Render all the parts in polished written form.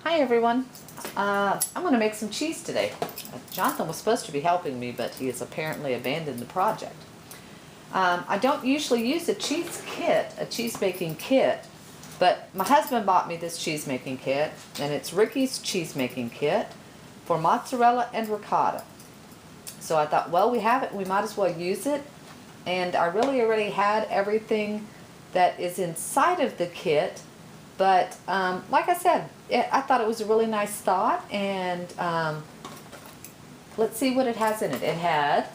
Hi everyone. I'm going to make some cheese today. Jonathan was supposed to be helping me, but he has apparently abandoned the project. I don't usually use a cheese making kit, but my husband bought me this cheese making kit, and it's Riki's cheese making kit for mozzarella and ricotta. So I thought, well, we have it, we might as well use it. And I really already had everything that is inside of the kit, but like I said, I thought it was a really nice thought, and let's see what it has in it. It had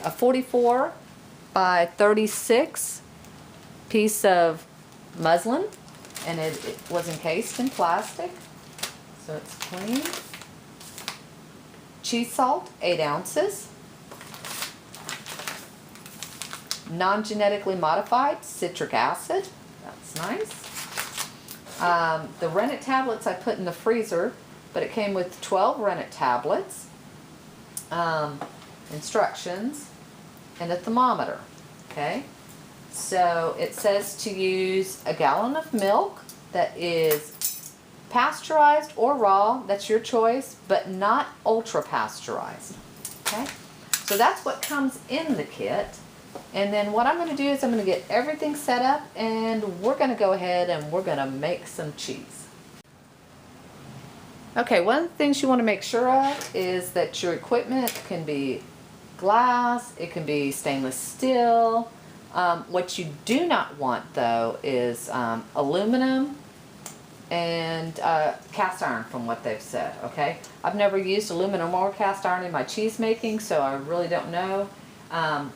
a 44 by 36 piece of muslin, and it was encased in plastic, so it's clean. Cheese salt, 8 ounces. Non-genetically modified citric acid, that's nice. The rennet tablets I put in the freezer, but it came with 12 rennet tablets, instructions, and a thermometer. Okay, so it says to use a gallon of milk that is pasteurized or raw, that's your choice, but not ultra pasteurized. Okay, so that's what comes in the kit. And then what I'm going to do is I'm going to get everything set up, and we're going to go ahead and we're going to make some cheese. Okay, one of the things you want to make sure of is that your equipment can be glass, it can be stainless steel. What you do not want though is aluminum and cast iron, from what they've said. Okay, I've never used aluminum or cast iron in my cheese making, so I really don't know.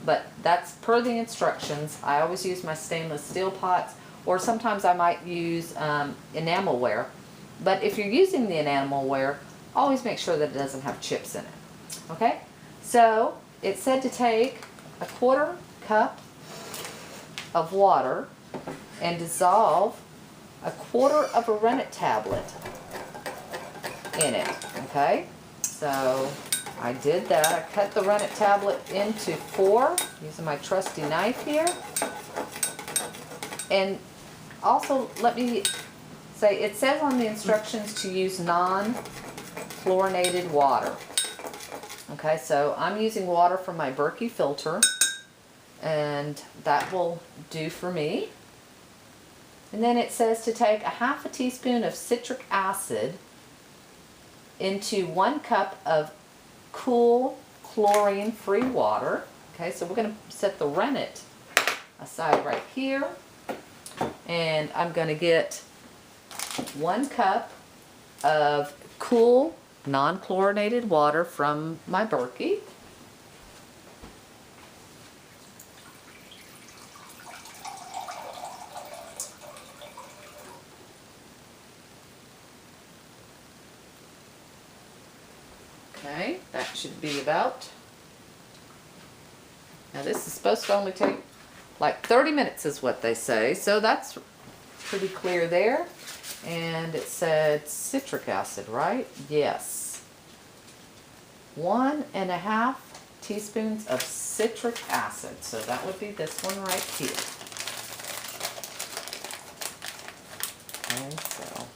But that's per the instructions. I always use my stainless steel pots, or sometimes I might use enamelware. But if you're using the enamelware, always make sure that it doesn't have chips in it. Okay? So it said to take a 1/4 cup of water and dissolve a 1/4 of a rennet tablet in it. Okay? So I did that. I cut the rennet tablet into 4 using my trusty knife here. And also, let me say, it says on the instructions to use non-chlorinated water. Okay, so I'm using water from my Berkey filter, and that will do for me. And then it says to take a 1/2 teaspoon of citric acid into 1 cup of cool chlorine-free water. Okay, so we're going to set the rennet aside right here, and I'm going to get 1 cup of cool non-chlorinated water from my Berkey. Okay, that should be about, now this is supposed to only take like 30 minutes is what they say, so that's pretty clear there. And it said citric acid, right? Yes. 1½ teaspoons of citric acid, so that would be this one right here. Okay, so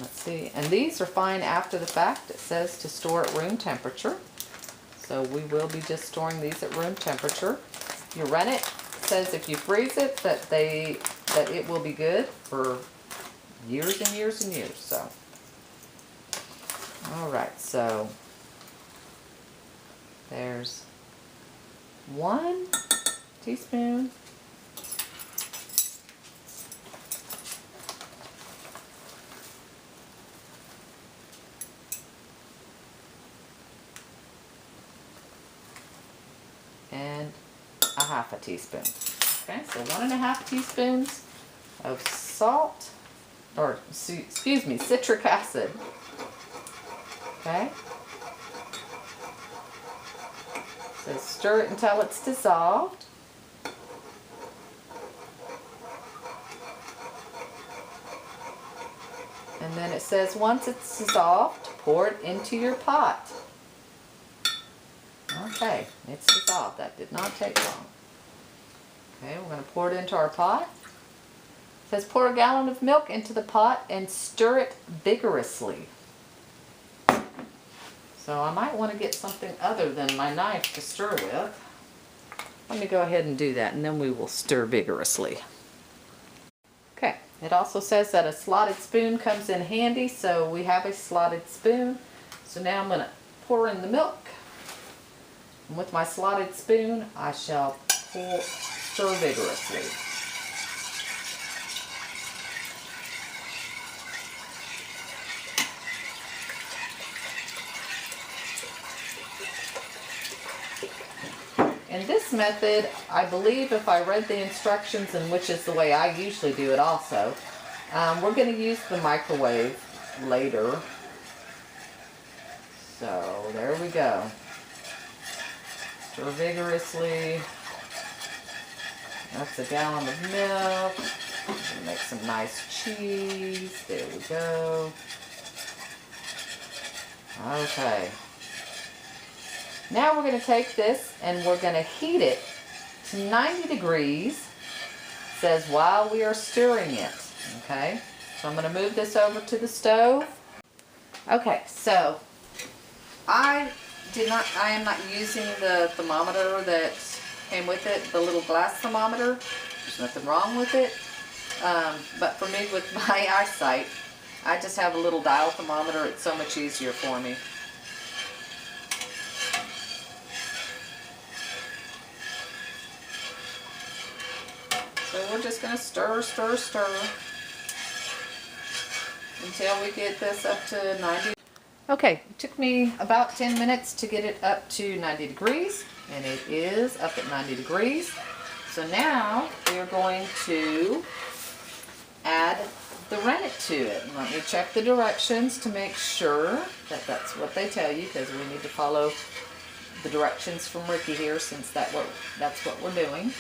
let's see, and these are fine after the fact. It says to store at room temperature, so we will be just storing these at room temperature. Your rennet says if you freeze it that it will be good for years and years and years. So, all right, so there's 1 teaspoon. And a 1/2 teaspoon. Okay, so 1½ teaspoons of salt, or excuse me, citric acid. Okay. So stir it until it's dissolved. And then it says once it's dissolved, pour it into your pot. Okay, it's dissolved. That did not take long. Okay, we're going to pour it into our pot. It says pour a gallon of milk into the pot and stir it vigorously. So I might want to get something other than my knife to stir with. Let me go ahead and do that, and then we will stir vigorously. Okay, it also says that a slotted spoon comes in handy, so we have a slotted spoon. So now I'm going to pour in the milk. And with my slotted spoon, I shall stir vigorously. In this method, I believe if I read the instructions, and which is the way I usually do it also, we're going to use the microwave later. So there we go. Stir vigorously. That's a gallon of milk. Make some nice cheese. There we go. Okay. Now we're going to take this and we're going to heat it to 90 degrees. It says while we are stirring it. Okay, so I'm going to move this over to the stove. Okay, so I am not using the thermometer that came with it, the little glass thermometer. There's nothing wrong with it. But for me, with my eyesight, I just have a little dial thermometer. It's so much easier for me. So we're just going to stir, stir, stir until we get this up to 90. Okay, it took me about 10 minutes to get it up to 90 degrees, and it is up at 90 degrees. So now we're going to add the rennet to it. And let me check the directions to make sure that that's what they tell you, because we need to follow the directions from Riki here, since that's what we're doing.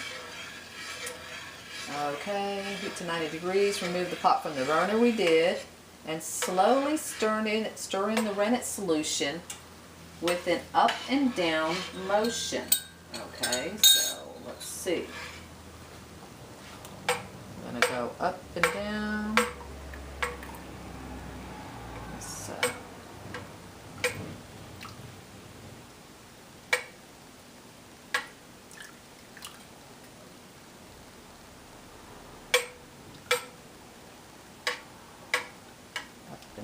Okay, heat to 90 degrees, remove the pot from the burner we did, and slowly stir in the rennet solution with an up and down motion. Okay, so let's see. I'm going to go up and down.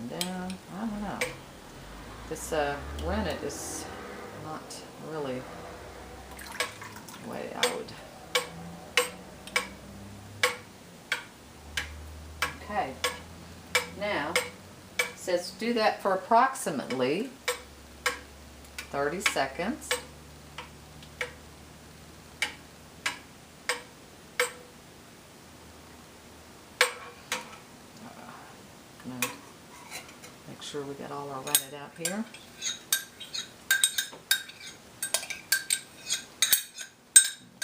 Down. I don't know. This rennet is not really the way I would. Okay. Now, it says do that for approximately 30 seconds. Make sure we get all our rennet out here.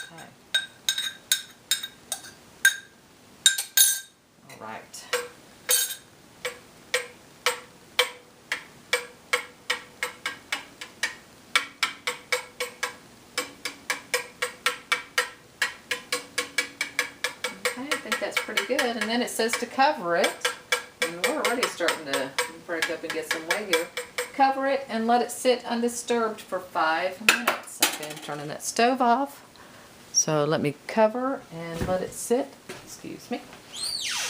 Okay. All right. Okay, I think that's pretty good. And then it says to cover it. And we're already starting to break up and get some way here. Cover it and let it sit undisturbed for 5 minutes. Okay, I'm turning that stove off. So let me cover and let it sit, excuse me,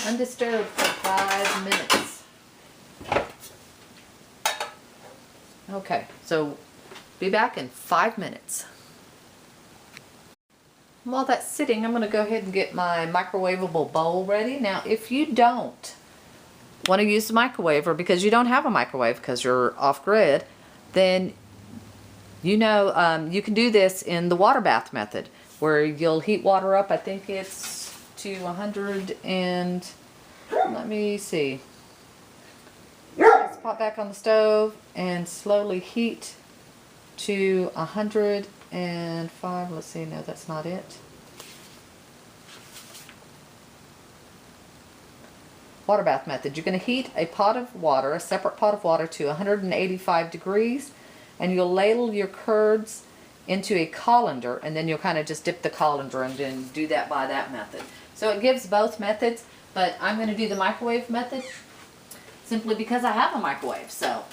undisturbed for 5 minutes. Okay, so be back in 5 minutes. While that's sitting, I'm going to go ahead and get my microwavable bowl ready. Now, if you don't want to use the microwave, or because you don't have a microwave because you're off grid, then you know you can do this in the water bath method, where you'll heat water up. I think it's to 100 and let me see. Let's pop back on the stove and slowly heat to 105. Let's see. No, that's not it. Water bath method. You're going to heat a pot of water, a separate pot of water, to 185 degrees, and you'll ladle your curds into a colander, and then you'll kind of just dip the colander and then do that by that method. So it gives both methods, But I'm going to do the microwave method simply because I have a microwave. So,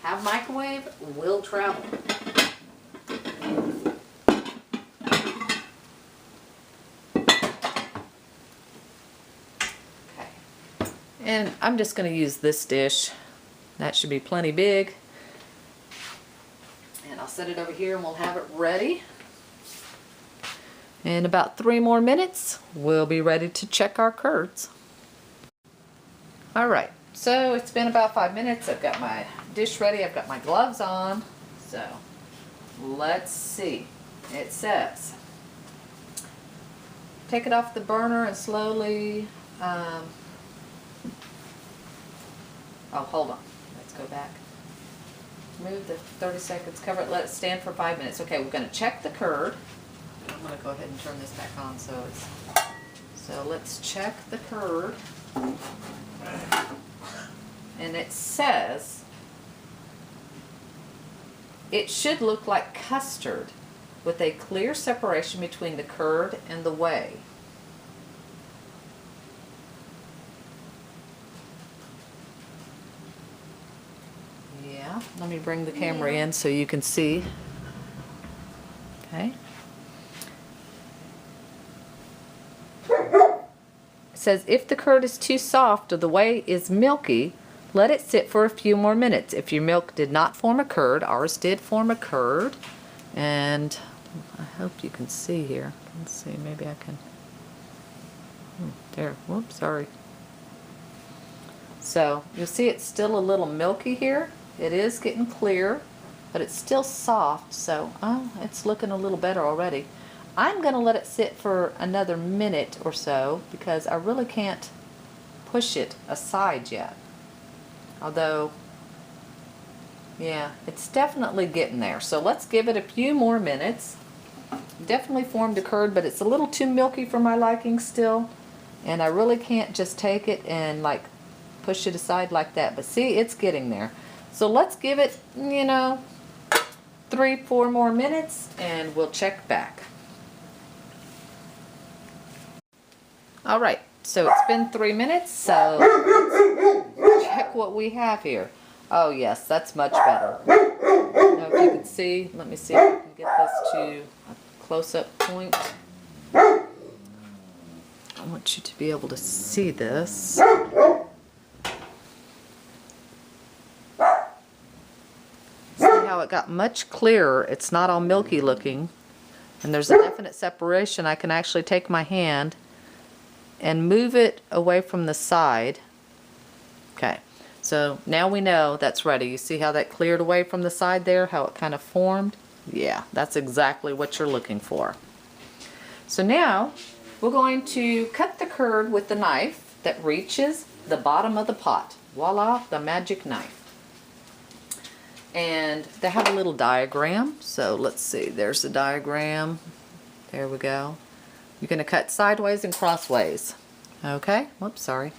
have microwave, will travel. Okay. And I'm just going to use this dish. That should be plenty big. And I'll set it over here and we'll have it ready. In about 3 more minutes, we'll be ready to check our curds. Alright, so it's been about 5 minutes. I've got my dish ready. I've got my gloves on. So, let's see. It says, take it off the burner and slowly, oh, hold on. Let's go back. Move the 30 seconds, cover it, let it stand for 5 minutes. Okay, we're going to check the curd. I'm going to go ahead and turn this back on so let's check the curd. And it says it should look like custard with a clear separation between the curd and the whey. Yeah, let me bring the camera in so you can see. Okay. It says if the curd is too soft or the whey is milky, let it sit for a few more minutes. If your milk did not form a curd, ours did form a curd. And I hope you can see here. Let's see, maybe I can. There, whoops, sorry. So you'll see it's still a little milky here. It is getting clear, but it's still soft, so it's looking a little better already. I'm going to let it sit for another minute or so because I really can't push it aside yet. Although, yeah, it's definitely getting there. So let's give it a few more minutes. Definitely formed a curd, but it's a little too milky for my liking still. And I really can't just take it and like push it aside like that. But see, it's getting there. So let's give it, 3-4 more minutes and we'll check back. Alright, so it's been 3 minutes, so let's check what we have here. Oh yes, that's much better. Now if you can see, let me see if I can get this to a close-up point. I want you to be able to see this. See how it got much clearer. It's not all milky looking. And there's a definite separation. I can actually take my hand and move it away from the side. Okay, so now we know that's ready. You see how that cleared away from the side there, how it kind of formed? Yeah, that's exactly what you're looking for. So now we're going to cut the curd with the knife that reaches the bottom of the pot. Voila, the magic knife. And they have a little diagram, so let's see, there's the diagram. There we go. You're going to cut sideways and crossways. Okay? Whoops, sorry.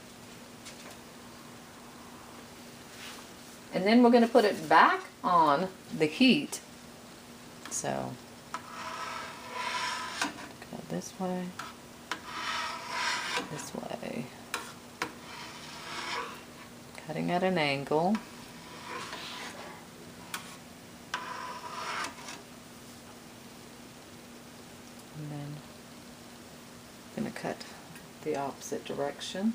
And then we're going to put it back on the heat. So, go this way. This way. Cutting at an angle. And then I'm going to cut the opposite direction.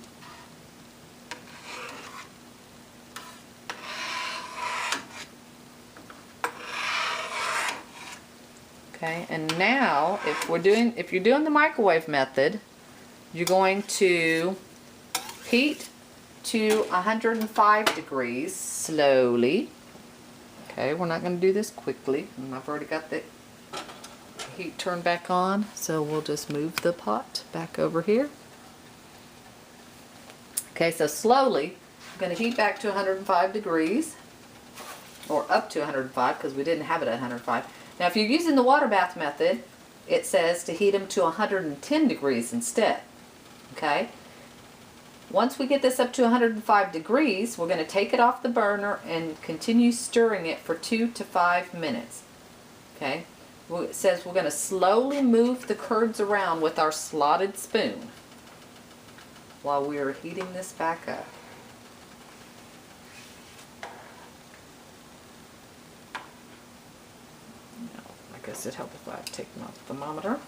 Okay, and now if you're doing the microwave method, you're going to heat to 105 degrees slowly. Okay, we're not going to do this quickly. I've already got the heat turned back on, so we'll just move the pot back over here. Okay, so slowly I'm going to heat back to 105 degrees, or up to 105 because we didn't have it at 105. Now if you're using the water bath method, it says to heat them to 110 degrees instead. Okay? Once we get this up to 105 degrees, we're going to take it off the burner and continue stirring it for 2 to 5 minutes. Okay? It says we're going to slowly move the curds around with our slotted spoon. while we're heating this back up. Now, I guess it'd help if I take my thermometer.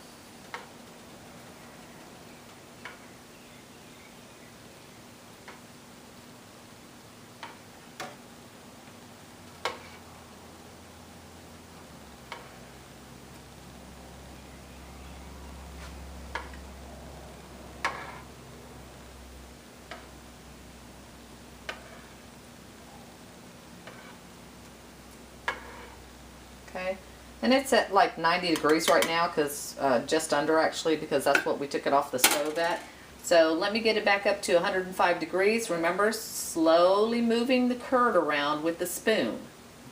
Okay, and it's at like 90 degrees right now, because just under actually, because that's what we took it off the stove at. So let me get it back up to 105 degrees. Remember, slowly moving the curd around with the spoon.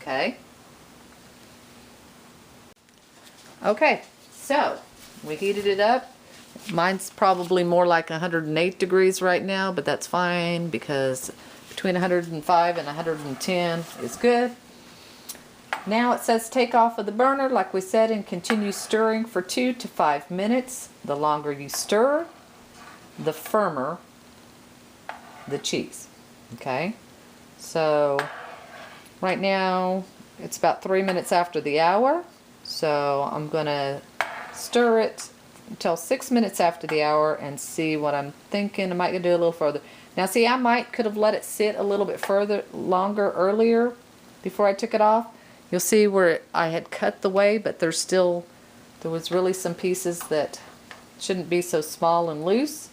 Okay. Okay, so we heated it up. Mine's probably more like 108 degrees right now, but that's fine because between 105 and 110 is good. Now it says take off of the burner, like we said, and continue stirring for 2 to 5 minutes. The longer you stir, the firmer the cheese. Okay, so right now it's about 3 minutes after the hour, so I'm gonna stir it until 6 minutes after the hour and see what I'm thinking. I might do a little further. Now see, I could have let it sit a little bit longer earlier before I took it off. You'll see where I had cut the way, but there was really some pieces that shouldn't be so small and loose,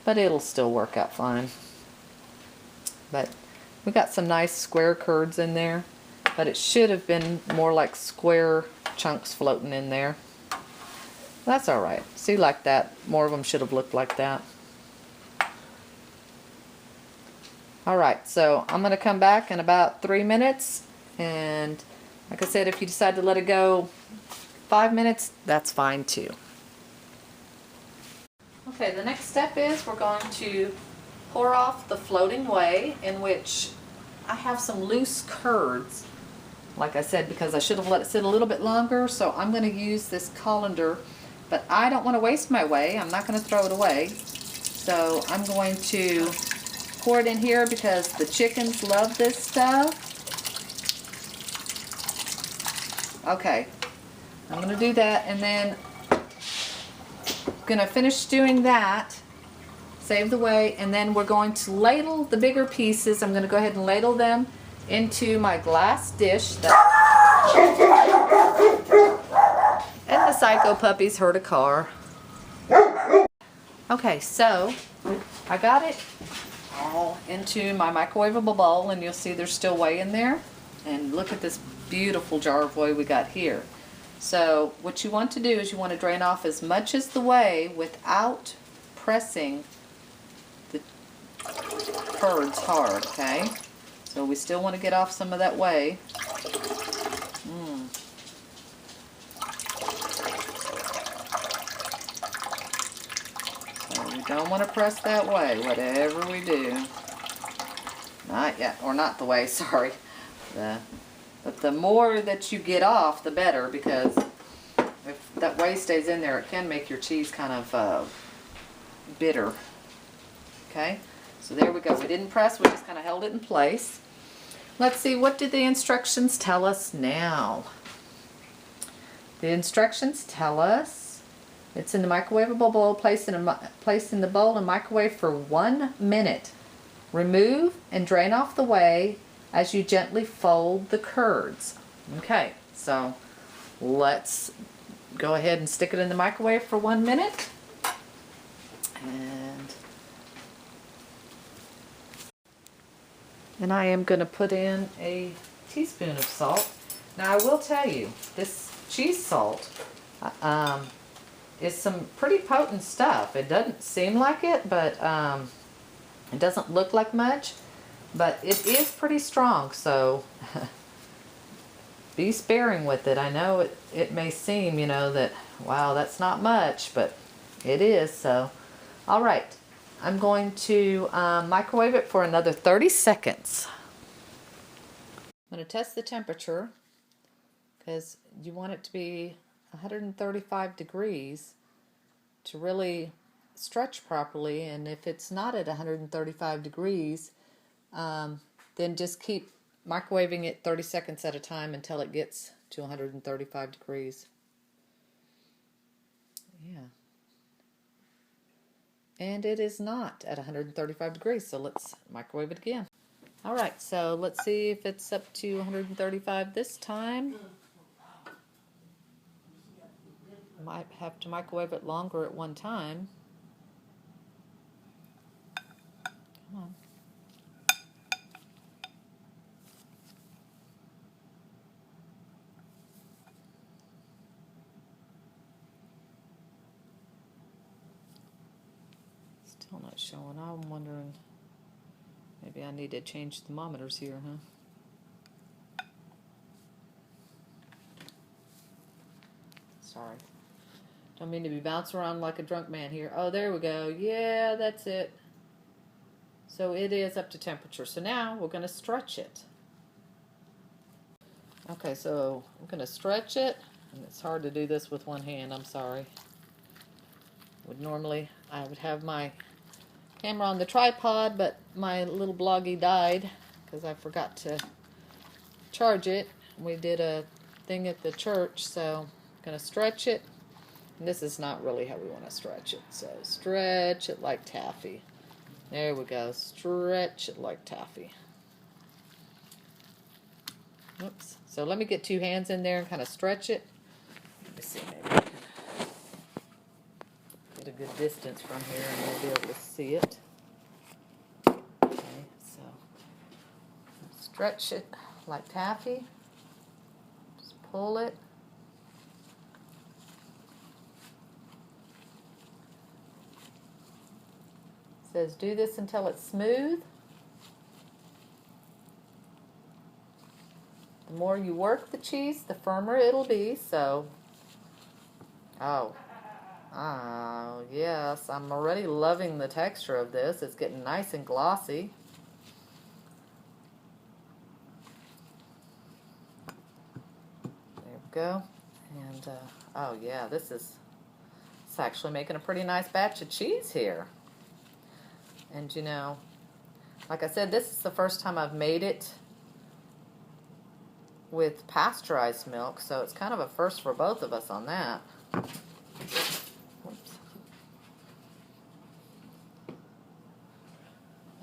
but it'll still work out fine. But we got some nice square curds in there, but it should have been more like square chunks floating in there. That's all right. See, like that, more of them should have looked like that. All right, so I'm going to come back in about 3 minutes, and like I said, if you decide to let it go 5 minutes, that's fine too. Okay, the next step is we're going to pour off the floating whey, in which I have some loose curds, like I said, because I should have let it sit a little bit longer, so I'm going to use this colander, but I don't want to waste my whey. I'm not going to throw it away, so I'm going to pour it in here because the chickens love this stuff. Okay, I'm going to do that, and then I'm going to finish doing that, save the whey, and then we're going to ladle the bigger pieces. I'm going to go ahead and ladle them into my glass dish. And the psycho puppies heard a car. Okay, so I got it all into my microwavable bowl, and you'll see there's still whey in there. And look at this beautiful jar of whey we got here. So what you want to do is you want to drain off as much as the whey without pressing the curds hard, okay? So we still want to get off some of that whey. So we don't want to press that whey, whatever we do. Not yet, or not the whey, sorry. But the more that you get off, the better, because if that whey stays in there, it can make your cheese kind of bitter. Okay, so there we go. We didn't press, we just kind of held it in place. Let's see, what do the instructions tell us now? The instructions tell us it's in the microwavable bowl. Place in the bowl and microwave for 1 minute. Remove and drain off the whey as you gently fold the curds. Okay, so let's go ahead and stick it in the microwave for 1 minute. And I am going to put in a teaspoon of salt. Now I will tell you, this cheese salt is some pretty potent stuff. It doesn't seem like it, but it doesn't look like much. But it is pretty strong, so be sparing with it. I know it may seem, you know, that, wow, that's not much, but it is. So, all right, I'm going to microwave it for another 30 seconds. I'm going to test the temperature because you want it to be 135 degrees to really stretch properly, and if it's not at 135 degrees, then just keep microwaving it 30 seconds at a time until it gets to 135 degrees. Yeah. And it is not at 135 degrees, so let's microwave it again. Alright, so let's see if it's up to 135 this time. Might have to microwave it longer at one time. Come on. Still not showing. I'm wondering, maybe I need to change thermometers here, huh? Sorry. Don't mean to be bouncing around like a drunk man here. Oh, there we go. Yeah, that's it. So it is up to temperature. So now we're going to stretch it. Okay, so I'm going to stretch it. And it's hard to do this with one hand. I'm sorry. I would have my camera on the tripod, but my little bloggy died because I forgot to charge it. We did a thing at the church, so I'm going to stretch it. And this is not really how we want to stretch it. So stretch it like taffy. There we go. Stretch it like taffy. Oops. So let me get two hands in there and kind of stretch it. Let me see, maybe I can get a good distance from here and we'll be able to see it. Okay, so stretch it like taffy. Just pull it. It says do this until it's smooth. The more you work the cheese, the firmer it'll be. So, oh yes, I'm already loving the texture of this. It's getting nice and glossy. There we go. And oh yeah, it's actually making a pretty nice batch of cheese here. And you know, like I said, this is the first time I've made it with pasteurized milk, so it's kind of a first for both of us on that. Oops.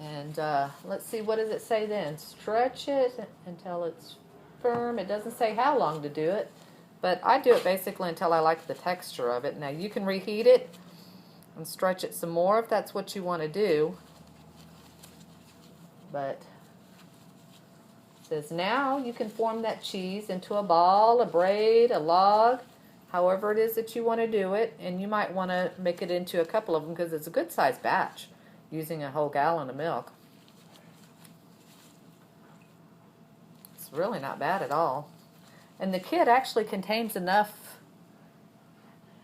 And let's see, what does it say then? Stretch it until it's firm. It doesn't say how long to do it, but I do it basically until I like the texture of it. Now you can reheat it and stretch it some more if that's what you want to do. But it says now you can form that cheese into a ball, a braid, a log, however it is that you want to do it. And you might want to make it into a couple of them because it's a good sized batch using a whole gallon of milk. It's really not bad at all. And the kit actually contains enough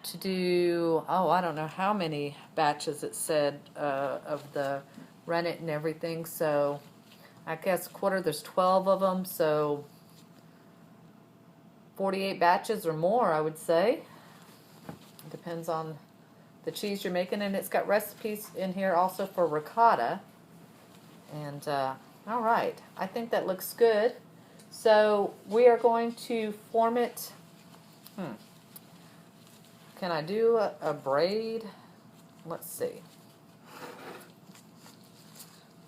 to do, oh, I don't know how many batches it said of the rennet and everything. So I guess there's 12 of them, so 48 batches or more, I would say. It depends on the cheese you're making, and it's got recipes in here also for ricotta. And all right, I think that looks good. So we are going to form it. Can I do a braid? Let's see.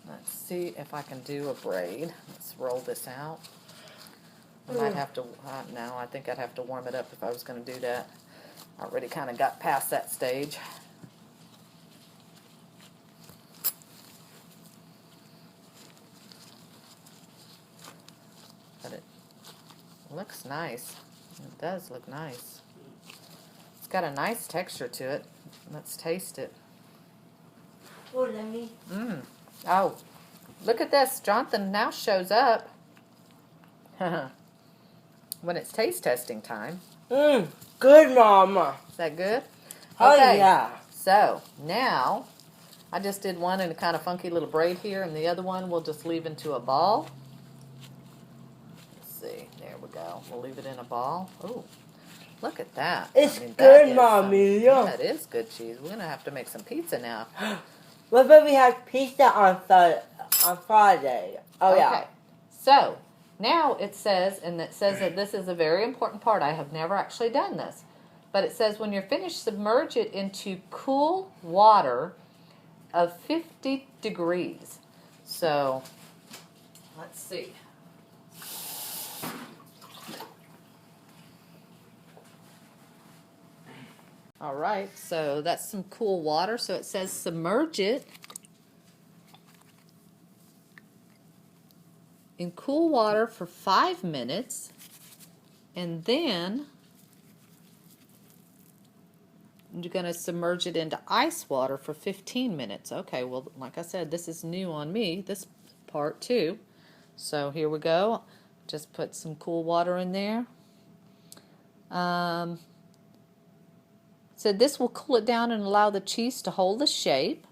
Let's see if I can do a braid. Let's roll this out. I might have to, no, I think I'd have to warm it up if I was going to do that. I already kind of got past that stage. But it looks nice. It does look nice. It's got a nice texture to it. Let's taste it. Oh, let me. Oh, look at this. Jonathan now shows up when it's taste testing time. Good, Mama. Is that good? Oh, Okay. yeah. So now I just did one in a kind of funky little braid here, and the other one we'll just leave into a ball. Let's see. There we go. We'll leave it in a ball. Ooh. Look at that. It's that good, is Mommy. yeah, it is good cheese. We're going to have to make some pizza now. What about we have pizza on Friday? Oh, Okay. yeah. So, now it says, and it says that this is a very important part. I have never actually done this. But it says when you're finished, submerge it into cool water of 50 degrees. So, let's see. All right, so that's some cool water. So it says submerge it in cool water for 5 minutes, and then you're going to submerge it into ice water for 15 minutes. Okay, well, like I said, this is new on me, this part too. So here we go. Just put some cool water in there. So this will cool it down and allow the cheese to hold the shape.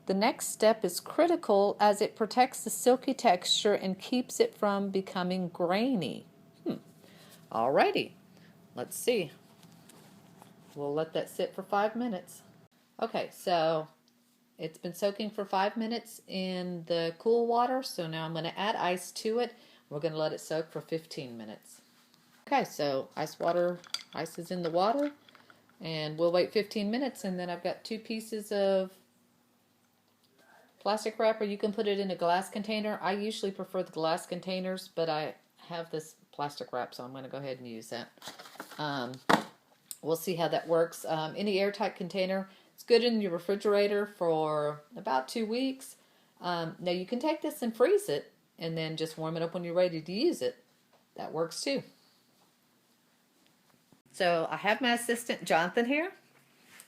The next step is critical as it protects the silky texture and keeps it from becoming grainy. Alrighty, let's see. We'll let that sit for 5 minutes. Okay, so it's been soaking for 5 minutes in the cool water, so now I'm going to add ice to it. We're going to let it soak for 15 minutes. Okay, so ice is in the water, and we'll wait 15 minutes, and then I've got 2 pieces of plastic wrapper. You can put it in a glass container. I usually prefer the glass containers, but I have this plastic wrap, so I'm going to go ahead and use that. We'll see how that works. Any airtight container, it's good in your refrigerator for about 2 weeks. Now you can take this and freeze it, and then just warm it up when you're ready to use it. That works too. So I have my assistant Jonathan here,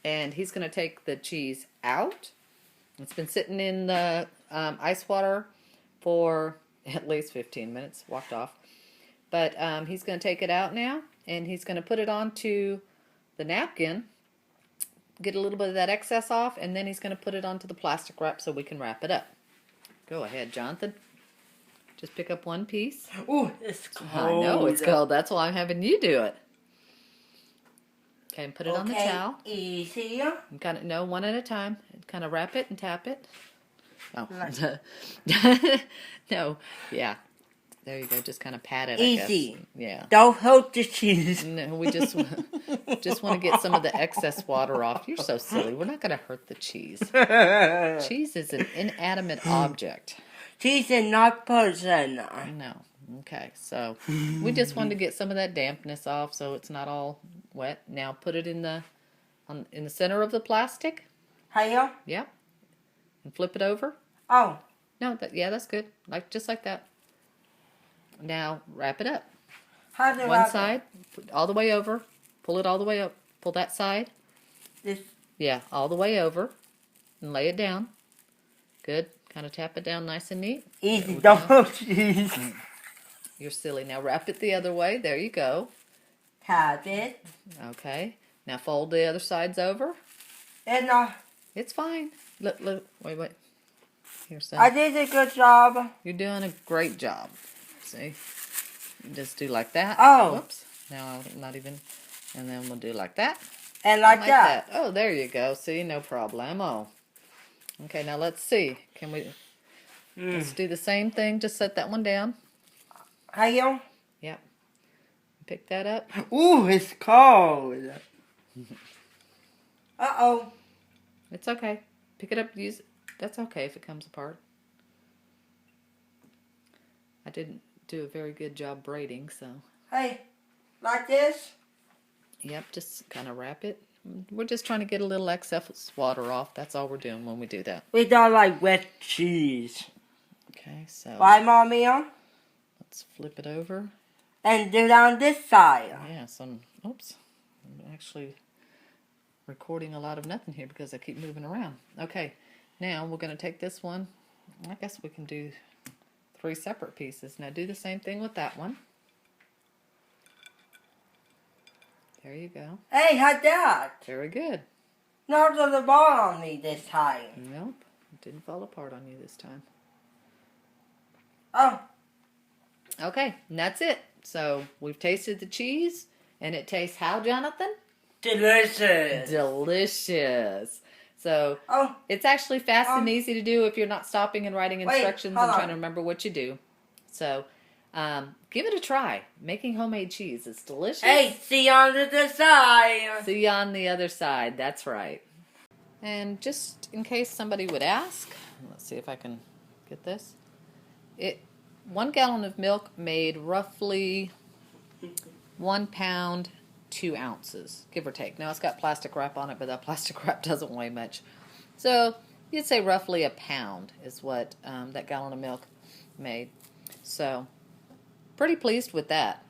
and he's going to take the cheese out. It's been sitting in the ice water for at least 15 minutes, walked off. But he's going to take it out now, and he's going to put it onto the napkin, get a little bit of that excess off, and then he's going to put it onto the plastic wrap so we can wrap it up. Go ahead, Jonathan. Just pick up one piece. Ooh, it's cold. I know, it's cold. That's why I'm having you do it. Okay, and put it on the towel. Easy. And kind of, no, one at a time. Kind of wrap it and tap it. Oh. No, yeah. There you go. Just kind of pat it, Easy. I guess. Yeah. Don't hurt the cheese. No, we just want to get some of the excess water off. You're so silly. We're not going to hurt the cheese. Cheese is an inanimate object. Cheese is not person. No. Okay, so we just wanted to get some of that dampness off so it's not all wet. Now put it in the center of the plastic. Here? Yep. And flip it over. Oh. No, that's good. Just like that. Now wrap it up. How do One side, all the way over. Pull it all the way up. Pull that side. This. Yeah, all the way over, and lay it down. Good. Kind of tap it down nice and neat. Easy. Don't hurt cheese. You're silly. Now wrap it the other way. There you go. Tap it. Okay. Now fold the other sides over. And It's fine. Look. Wait. Here, son. I did a good job. You're doing a great job. See? You just do like that. Oh. Whoops. Now I'm not even. And then we'll do like that. And like that. Oh, there you go. See, no problemo. Okay, now let's see. Can we? Let's do the same thing. Just set that one down. Here? Yep. Pick that up. Ooh, it's cold. Uh-oh. It's okay. Pick it up. Use it. That's okay if it comes apart. I didn't do a very good job braiding, so. Hey, like this? Yep, just kind of wrap it. We're just trying to get a little excess water off. That's all we're doing when we do that. We don't like wet cheese. Okay, so. Why, Mommy? Let's flip it over. And do it on this side. Yeah, oops. I'm actually recording a lot of nothing here because I keep moving around. Okay, now we're going to take this one. I guess we can do 3 separate pieces. Now do the same thing with that one. There you go. Hey, how's that? Very good. Not to the ball on me this time. Nope, it didn't fall apart on you this time. Oh. Okay, and that's it. So we've tasted the cheese, And it tastes how, Jonathan? Delicious. Delicious. So it's actually fast and easy to do if you're not stopping and writing instructions and trying to remember what you do. So give it a try. Making homemade cheese. It's delicious. Hey, see you on the other side. See you on the other side. That's right. And just in case somebody would ask, let's see if I can get this. 1 gallon of milk made roughly 1 pound, 2 ounces, give or take. Now it's got plastic wrap on it, but that plastic wrap doesn't weigh much. So you'd say roughly a pound is what that gallon of milk made. So pretty pleased with that.